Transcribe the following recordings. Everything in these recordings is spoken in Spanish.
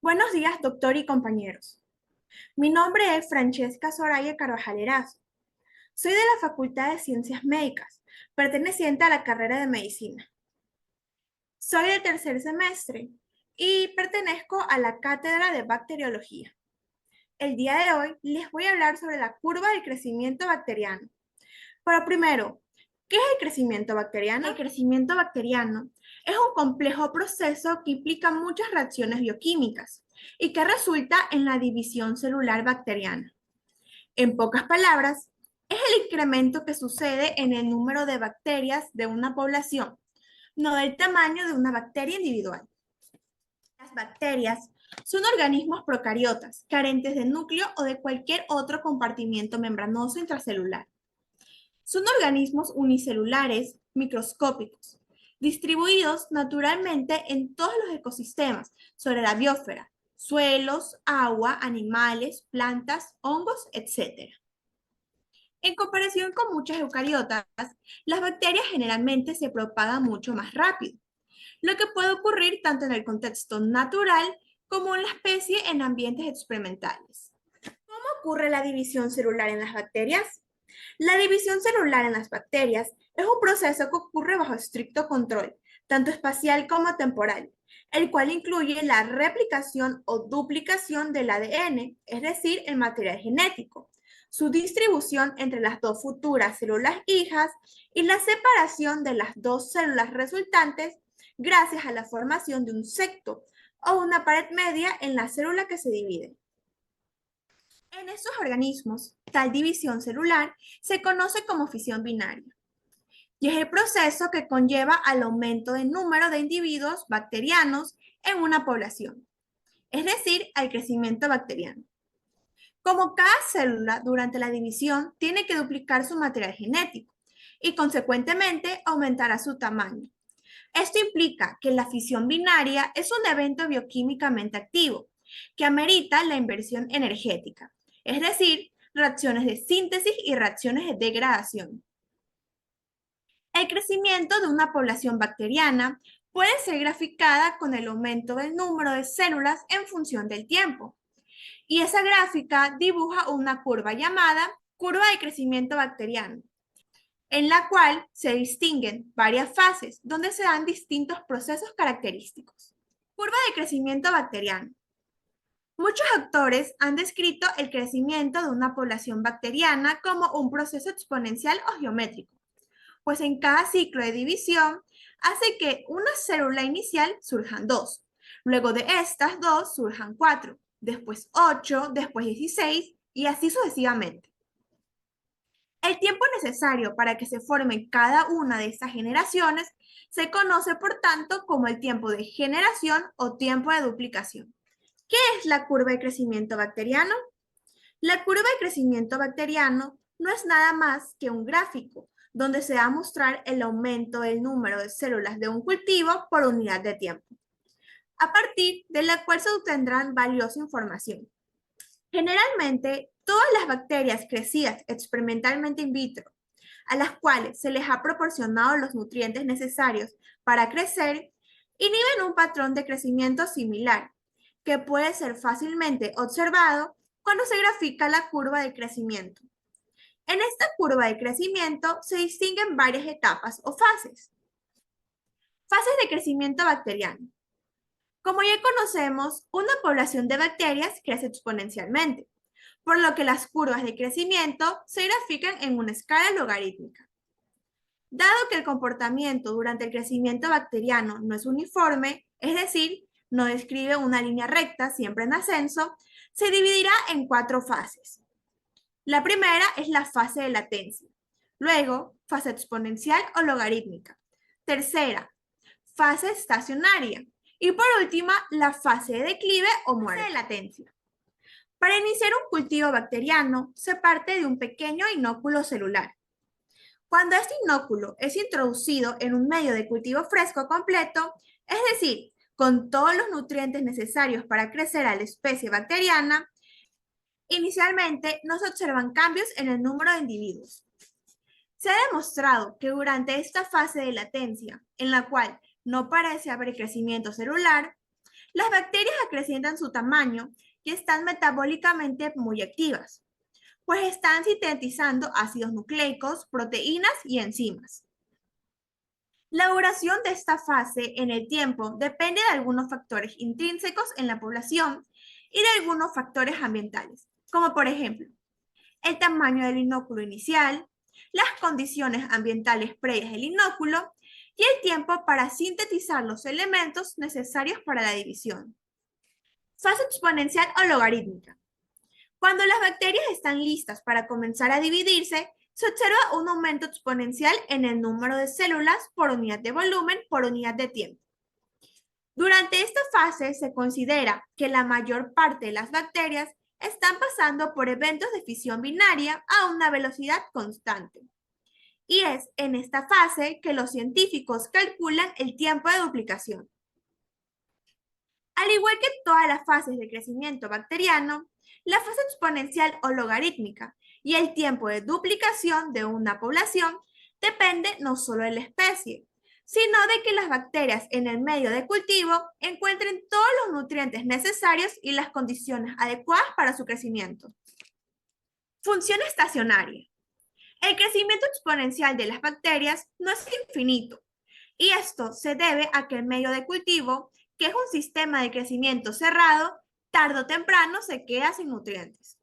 Buenos días, doctor y compañeros. Mi nombre es Francesca Soraya Carvajal Erazo. Soy de la Facultad de Ciencias Médicas, perteneciente a la carrera de Medicina. Soy del tercer semestre y pertenezco a la cátedra de Bacteriología. El día de hoy les voy a hablar sobre la curva del crecimiento bacteriano. Pero primero, ¿qué es el crecimiento bacteriano? El crecimiento bacteriano es un complejo proceso que implica muchas reacciones bioquímicas y que resulta en la división celular bacteriana. En pocas palabras, es el incremento que sucede en el número de bacterias de una población, no del tamaño de una bacteria individual. Las bacterias son organismos procariotas, carentes de núcleo o de cualquier otro compartimiento membranoso intracelular. Son organismos unicelulares microscópicos, distribuidos naturalmente en todos los ecosistemas sobre la biosfera, suelos, agua, animales, plantas, hongos, etc. En comparación con muchas eucariotas, las bacterias generalmente se propagan mucho más rápido, lo que puede ocurrir tanto en el contexto natural como en la especie en ambientes experimentales. ¿Cómo ocurre la división celular en las bacterias? La división celular en las bacterias es un proceso que ocurre bajo estricto control, tanto espacial como temporal, el cual incluye la replicación o duplicación del ADN, es decir, el material genético, su distribución entre las dos futuras células hijas y la separación de las dos células resultantes gracias a la formación de un septo o una pared media en la célula que se divide. En estos organismos, tal división celular se conoce como fisión binaria y es el proceso que conlleva al aumento del número de individuos bacterianos en una población, es decir, al crecimiento bacteriano. Como cada célula durante la división tiene que duplicar su material genético y consecuentemente aumentará su tamaño. Esto implica que la fisión binaria es un evento bioquímicamente activo que amerita la inversión energética, es decir, reacciones de síntesis y reacciones de degradación. El crecimiento de una población bacteriana puede ser graficada con el aumento del número de células en función del tiempo. Y esa gráfica dibuja una curva llamada curva de crecimiento bacteriano, en la cual se distinguen varias fases donde se dan distintos procesos característicos. Curva de crecimiento bacteriano. Muchos autores han descrito el crecimiento de una población bacteriana como un proceso exponencial o geométrico, pues en cada ciclo de división hace que una célula inicial surjan dos, luego de estas dos surjan cuatro, después 8, después 16 y así sucesivamente. El tiempo necesario para que se formen cada una de estas generaciones se conoce por tanto como el tiempo de generación o tiempo de duplicación. ¿Qué es la curva de crecimiento bacteriano? La curva de crecimiento bacteriano no es nada más que un gráfico donde se va a mostrar el aumento del número de células de un cultivo por unidad de tiempo, a partir de la cual se obtendrán valiosa información. Generalmente, todas las bacterias crecidas experimentalmente in vitro, a las cuales se les ha proporcionado los nutrientes necesarios para crecer, inhiben un patrón de crecimiento similar, que puede ser fácilmente observado cuando se grafica la curva de crecimiento. En esta curva de crecimiento se distinguen varias etapas o fases. Fases de crecimiento bacteriano. Como ya conocemos, una población de bacterias crece exponencialmente, por lo que las curvas de crecimiento se grafican en una escala logarítmica. Dado que el comportamiento durante el crecimiento bacteriano no es uniforme, es decir, no describe una línea recta siempre en ascenso, se dividirá en 4 fases. La primera es la fase de latencia, luego fase exponencial o logarítmica, tercera, fase estacionaria y por última la fase de declive o muerte. Fase de latencia. Para iniciar un cultivo bacteriano se parte de un pequeño inóculo celular. Cuando este inóculo es introducido en un medio de cultivo fresco completo, es decir, con todos los nutrientes necesarios para crecer a la especie bacteriana, inicialmente no se observan cambios en el número de individuos. Se ha demostrado que durante esta fase de latencia, en la cual no parece haber crecimiento celular, Las bacterias acrecientan su tamaño y están metabólicamente muy activas, pues están sintetizando ácidos nucleicos, proteínas y enzimas. La duración de esta fase en el tiempo depende de algunos factores intrínsecos en la población y de algunos factores ambientales, como por ejemplo el tamaño del inóculo inicial, las condiciones ambientales previas del inóculo y el tiempo para sintetizar los elementos necesarios para la división. Fase exponencial o logarítmica. Cuando las bacterias están listas para comenzar a dividirse, se observa un aumento exponencial en el número de células por unidad de volumen por unidad de tiempo. Durante esta fase se considera que la mayor parte de las bacterias están pasando por eventos de fisión binaria a una velocidad constante. Y es en esta fase que los científicos calculan el tiempo de duplicación. Al igual que todas las fases de crecimiento bacteriano, la fase exponencial o logarítmica y el tiempo de duplicación de una población depende no solo de la especie, sino de que las bacterias en el medio de cultivo encuentren todos los nutrientes necesarios y las condiciones adecuadas para su crecimiento. Función estacionaria. El crecimiento exponencial de las bacterias no es infinito, y esto se debe a que el medio de cultivo, que es un sistema de crecimiento cerrado, tarde o temprano se queda sin nutrientes.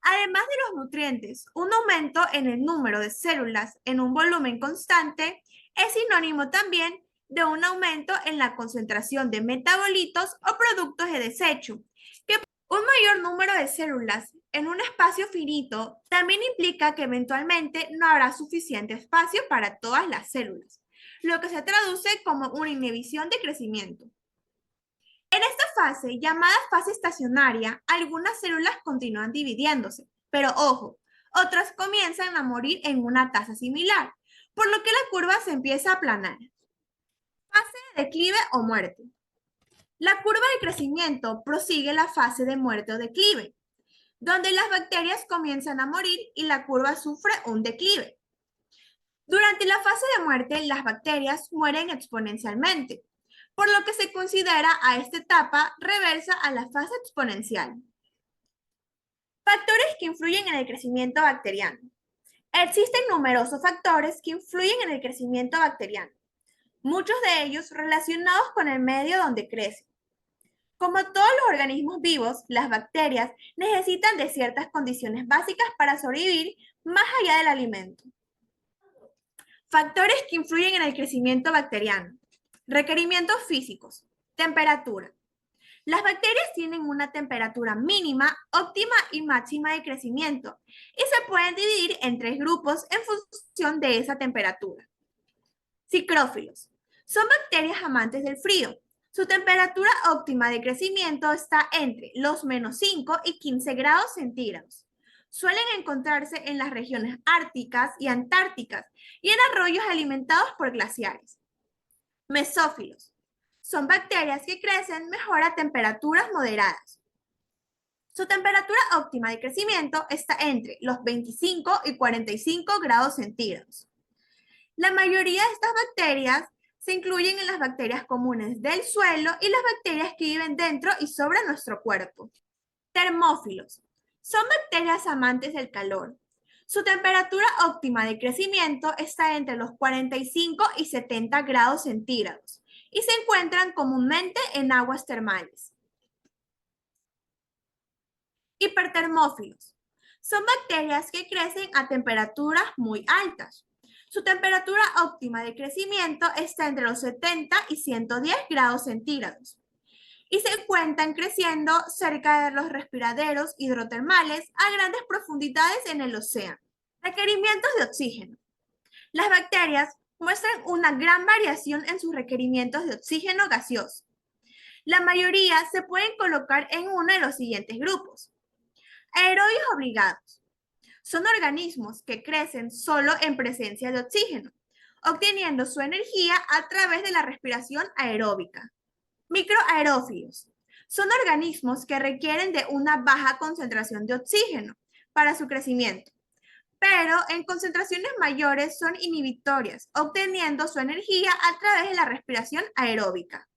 Además de los nutrientes, un aumento en el número de células en un volumen constante es sinónimo también de un aumento en la concentración de metabolitos o productos de desecho, que un mayor número de células en un espacio finito también implica que eventualmente no habrá suficiente espacio para todas las células, lo que se traduce como una inhibición de crecimiento. En esta fase, llamada fase estacionaria, algunas células continúan dividiéndose, pero ojo, otras comienzan a morir en una tasa similar, por lo que la curva se empieza a aplanar. Fase de declive o muerte. La curva de crecimiento prosigue la fase de muerte o declive, donde las bacterias comienzan a morir y la curva sufre un declive. Durante la fase de muerte, las bacterias mueren exponencialmente, por lo que se considera a esta etapa reversa a la fase exponencial. Factores que influyen en el crecimiento bacteriano. Existen numerosos factores que influyen en el crecimiento bacteriano, muchos de ellos relacionados con el medio donde crece. Como todos los organismos vivos, las bacterias necesitan de ciertas condiciones básicas para sobrevivir más allá del alimento. Factores que influyen en el crecimiento bacteriano. Requerimientos físicos. Temperatura. Las bacterias tienen una temperatura mínima, óptima y máxima de crecimiento y se pueden dividir en 3 grupos en función de esa temperatura. Psicrófilos. Son bacterias amantes del frío. Su temperatura óptima de crecimiento está entre los -5 y 15 grados centígrados. Suelen encontrarse en las regiones árticas y antárticas y en arroyos alimentados por glaciares. Mesófilos. Son bacterias que crecen mejor a temperaturas moderadas. Su temperatura óptima de crecimiento está entre los 25 y 45 grados centígrados. La mayoría de estas bacterias se incluyen en las bacterias comunes del suelo y las bacterias que viven dentro y sobre nuestro cuerpo. Termófilos. Son bacterias amantes del calor. Su temperatura óptima de crecimiento está entre los 45 y 70 grados centígrados y se encuentran comúnmente en aguas termales. Hipertermófilos. Son bacterias que crecen a temperaturas muy altas. Su temperatura óptima de crecimiento está entre los 70 y 110 grados centígrados y se encuentran creciendo cerca de los respiraderos hidrotermales a grandes profundidades en el océano. Requerimientos de oxígeno. Las bacterias muestran una gran variación en sus requerimientos de oxígeno gaseoso. La mayoría se pueden colocar en uno de los siguientes grupos. Aerobios obligados. Son organismos que crecen solo en presencia de oxígeno, obteniendo su energía a través de la respiración aeróbica. Microaerófilos. Son organismos que requieren de una baja concentración de oxígeno para su crecimiento, pero en concentraciones mayores son inhibitorias, obteniendo su energía a través de la respiración aeróbica.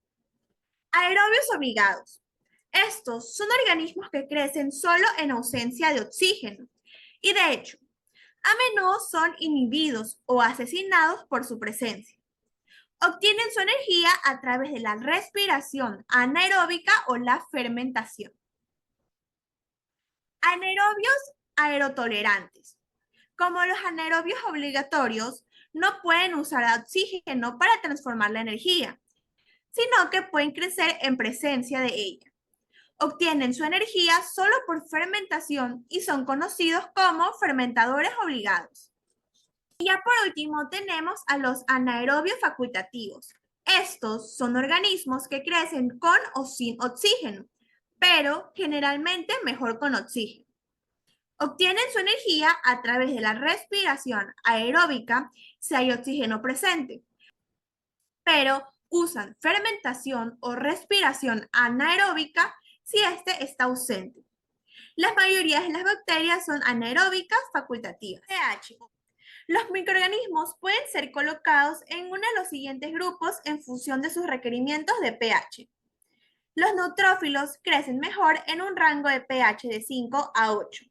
Aerobios obligados. Estos son organismos que crecen solo en ausencia de oxígeno y de hecho, a menudo son inhibidos o asesinados por su presencia. Obtienen su energía a través de la respiración anaeróbica o la fermentación. Anaerobios aerotolerantes. Como los anaerobios obligatorios, no pueden usar oxígeno para transformar la energía, sino que pueden crecer en presencia de ella. Obtienen su energía solo por fermentación y son conocidos como fermentadores obligados. Y ya por último tenemos a los anaerobios facultativos. Estos son organismos que crecen con o sin oxígeno, pero generalmente mejor con oxígeno. Obtienen su energía a través de la respiración aeróbica si hay oxígeno presente, pero usan fermentación o respiración anaeróbica si este está ausente. La mayoría de las bacterias son anaeróbicas facultativas. pH. Los microorganismos pueden ser colocados en uno de los siguientes grupos en función de sus requerimientos de pH. Los neutrófilos crecen mejor en un rango de pH de 5 a 8.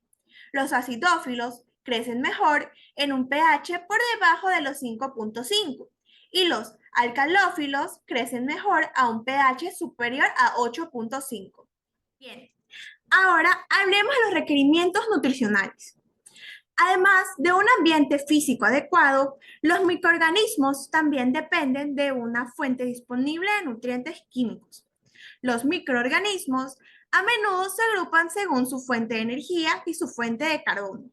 Los acidófilos crecen mejor en un pH por debajo de los 5.5 y los alcalófilos crecen mejor a un pH superior a 8.5. Bien, ahora hablemos de los requerimientos nutricionales. Además de un ambiente físico adecuado, los microorganismos también dependen de una fuente disponible de nutrientes químicos. Los microorganismos a menudo se agrupan según su fuente de energía y su fuente de carbono.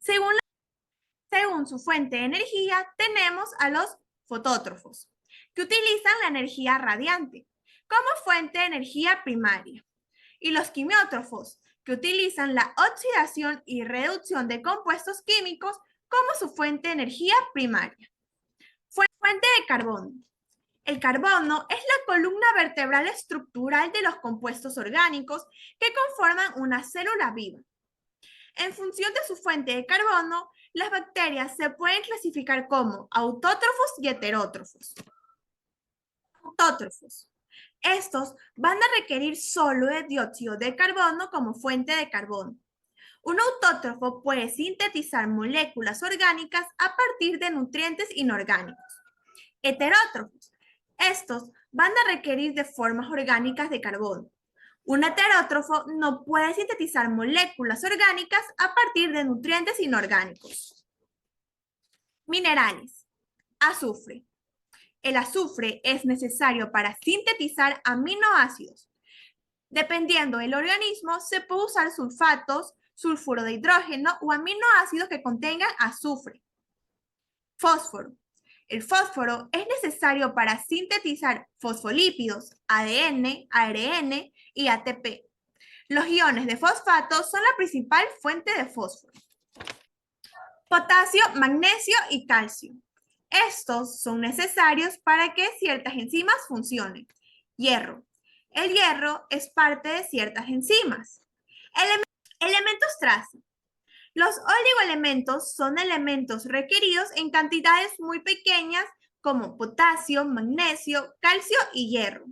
Según su fuente de energía, tenemos a los fotótrofos, que utilizan la energía radiante como fuente de energía primaria, y los quimiótrofos, que utilizan la oxidación y reducción de compuestos químicos como su fuente de energía primaria. Fuente de carbono. El carbono es la columna vertebral estructural de los compuestos orgánicos que conforman una célula viva. En función de su fuente de carbono, las bacterias se pueden clasificar como autótrofos y heterótrofos. Autótrofos. Estos van a requerir solo de dióxido de carbono como fuente de carbono. Un autótrofo puede sintetizar moléculas orgánicas a partir de nutrientes inorgánicos. Heterótrofos. Estos van a requerir de formas orgánicas de carbono. Un heterótrofo no puede sintetizar moléculas orgánicas a partir de nutrientes inorgánicos. Minerales. Azufre. El azufre es necesario para sintetizar aminoácidos. Dependiendo del organismo, se puede usar sulfatos, sulfuro de hidrógeno o aminoácidos que contengan azufre. Fósforo. El fósforo es necesario para sintetizar fosfolípidos, ADN, ARN y ATP. Los iones de fosfato son la principal fuente de fósforo. Potasio, magnesio y calcio. Estos son necesarios para que ciertas enzimas funcionen. Hierro. El hierro es parte de ciertas enzimas. Elementos traza. Los oligoelementos son elementos requeridos en cantidades muy pequeñas como potasio, magnesio, calcio y hierro.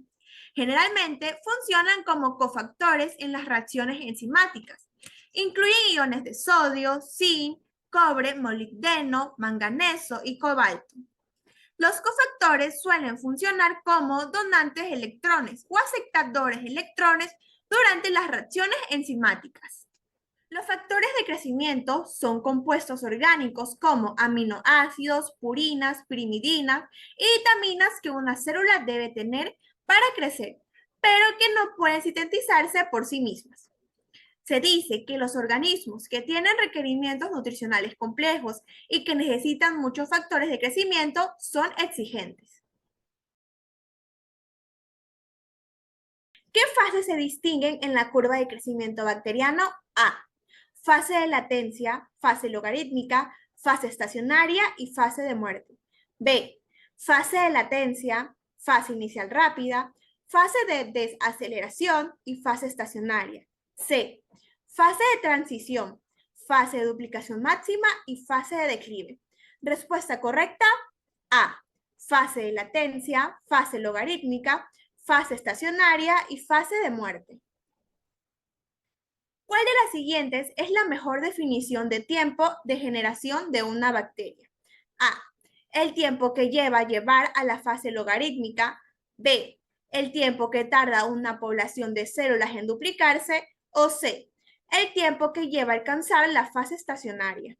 Generalmente funcionan como cofactores en las reacciones enzimáticas. Incluyen iones de sodio, zinc, cobre, molibdeno, manganeso y cobalto. Los cofactores suelen funcionar como donantes de electrones o aceptadores de electrones durante las reacciones enzimáticas. Los factores de crecimiento son compuestos orgánicos como aminoácidos, purinas, pirimidinas y vitaminas que una célula debe tener para crecer, pero que no pueden sintetizarse por sí mismas. Se dice que los organismos que tienen requerimientos nutricionales complejos y que necesitan muchos factores de crecimiento son exigentes. ¿Qué fases se distinguen en la curva de crecimiento bacteriano? A. Fase de latencia, fase logarítmica, fase estacionaria y fase de muerte. B. Fase de latencia, fase inicial rápida, fase de desaceleración y fase estacionaria. C. Fase de transición, fase de duplicación máxima y fase de declive. Respuesta correcta, A. Fase de latencia, fase logarítmica, fase estacionaria y fase de muerte. ¿Cuál de las siguientes es la mejor definición de tiempo de generación de una bacteria? A. El tiempo que lleva a llevar a la fase logarítmica. B. El tiempo que tarda una población de células en duplicarse. O C. El tiempo que lleva a alcanzar la fase estacionaria.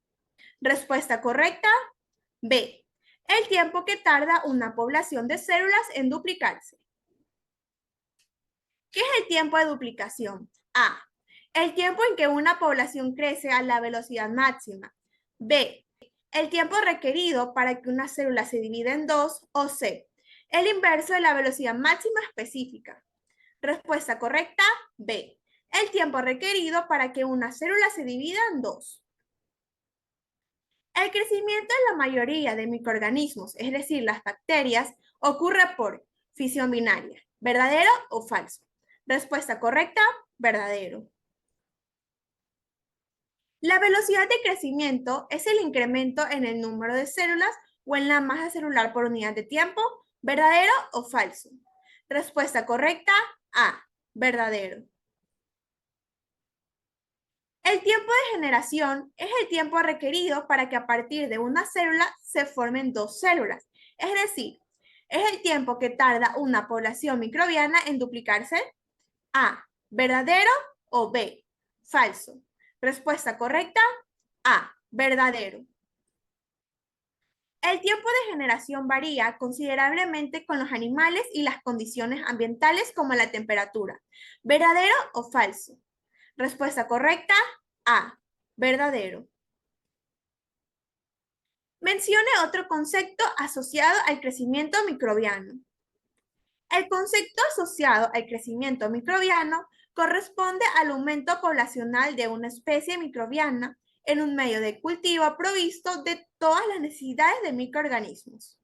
Respuesta correcta. B. El tiempo que tarda una población de células en duplicarse. ¿Qué es el tiempo de duplicación? A. El tiempo en que una población crece a la velocidad máxima. B. El tiempo requerido para que una célula se divida en dos. O C. El inverso de la velocidad máxima específica. Respuesta correcta. B. El tiempo requerido para que una célula se divida en dos. El crecimiento en la mayoría de microorganismos, es decir, las bacterias, ocurre por fisión binaria. ¿Verdadero o falso? Respuesta correcta. Verdadero. La velocidad de crecimiento es el incremento en el número de células o en la masa celular por unidad de tiempo. ¿Verdadero o falso? Respuesta correcta. A. Verdadero. El tiempo de generación es el tiempo requerido para que a partir de una célula se formen dos células. Es decir, es el tiempo que tarda una población microbiana en duplicarse. A. ¿Verdadero o B? Falso. Respuesta correcta. A. Verdadero. El tiempo de generación varía considerablemente con los animales y las condiciones ambientales como la temperatura. ¿Verdadero o falso? Respuesta correcta. A. Verdadero. Mencione otro concepto asociado al crecimiento microbiano. El concepto asociado al crecimiento microbiano corresponde al aumento poblacional de una especie microbiana en un medio de cultivo provisto de todas las necesidades de microorganismos.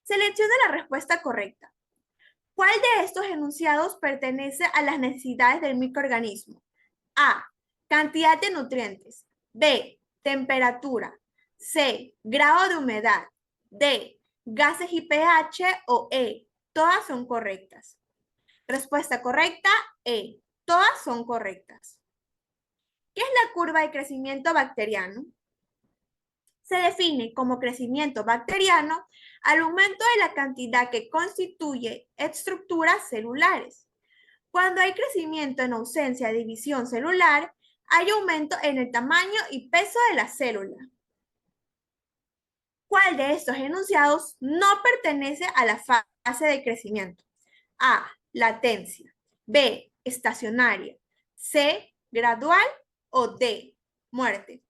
Seleccione la respuesta correcta. ¿Cuál de estos enunciados pertenece a las necesidades del microorganismo? A. Cantidad de nutrientes. B. Temperatura. C. Grado de humedad. D. Gases y pH o E. Todas son correctas. Respuesta correcta, E. Todas son correctas. ¿Qué es la curva de crecimiento bacteriano? Se define como crecimiento bacteriano al aumento de la cantidad que constituye estructuras celulares. Cuando hay crecimiento en ausencia de división celular, hay aumento en el tamaño y peso de la célula. ¿Cuál de estos enunciados no pertenece a la fase de crecimiento? A. Latencia. B. Estacionaria. C. Gradual. O D. Muerte.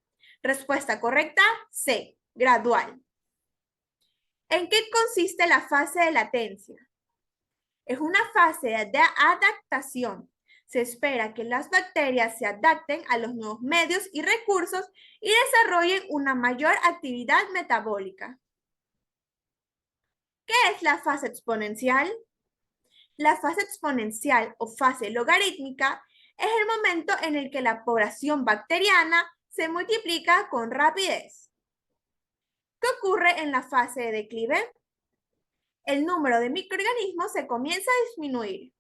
Respuesta correcta. C. Gradual. ¿En qué consiste la fase de latencia? Es una fase de adaptación. Se espera que las bacterias se adapten a los nuevos medios y recursos y desarrollen una mayor actividad metabólica. ¿Qué es la fase exponencial? La fase exponencial o fase logarítmica es el momento en el que la población bacteriana se multiplica con rapidez. ¿Qué ocurre en la fase de declive? El número de microorganismos se comienza a disminuir.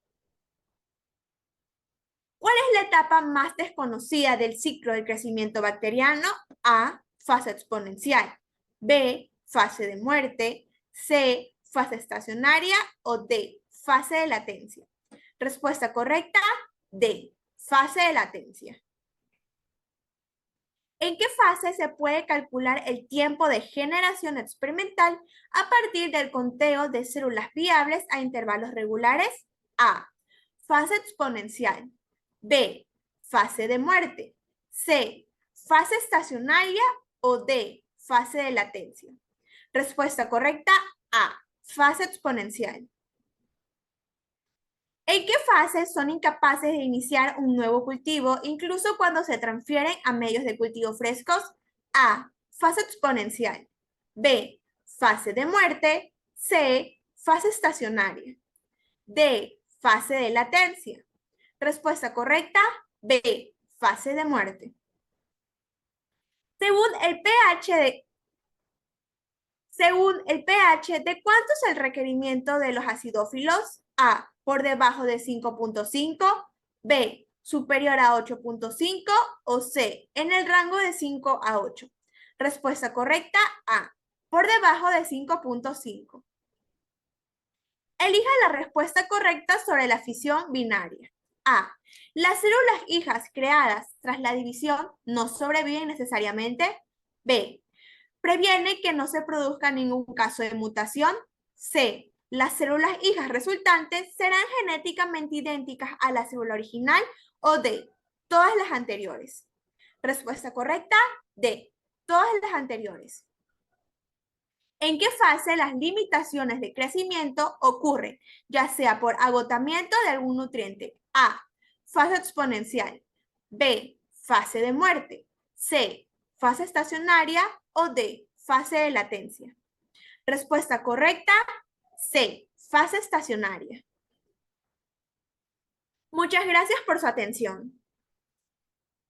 ¿Cuál es la etapa más desconocida del ciclo de crecimiento bacteriano? A. Fase exponencial. B. Fase de muerte. C. Fase estacionaria. O D. Fase de latencia. Respuesta correcta. D. Fase de latencia. ¿En qué fase se puede calcular el tiempo de generación experimental a partir del conteo de células viables a intervalos regulares? A. Fase exponencial. B. Fase de muerte. C. Fase estacionaria. O D. Fase de latencia. Respuesta correcta. A. Fase exponencial. ¿En qué fases son incapaces de iniciar un nuevo cultivo, incluso cuando se transfieren a medios de cultivo frescos? A. Fase exponencial. B. Fase de muerte. C. Fase estacionaria. D. Fase de latencia. Respuesta correcta. B. Fase de muerte. Según Según el pH, ¿de cuánto es el requerimiento de los acidófilos? A, por debajo de 5.5, B, superior a 8.5 o C, en el rango de 5 a 8. Respuesta correcta, A, por debajo de 5.5. Elija la respuesta correcta sobre la fisión binaria. A. Las células hijas creadas tras la división no sobreviven necesariamente. B. Previene que no se produzca ningún caso de mutación. C. Las células hijas resultantes serán genéticamente idénticas a la célula original. O D. Todas las anteriores. Respuesta correcta, D. Todas las anteriores. ¿En qué fase las limitaciones de crecimiento ocurren, ya sea por agotamiento de algún nutriente? A. Fase exponencial. B. Fase de muerte. C. Fase estacionaria. O D. Fase de latencia. Respuesta correcta, C. Fase estacionaria. Muchas gracias por su atención.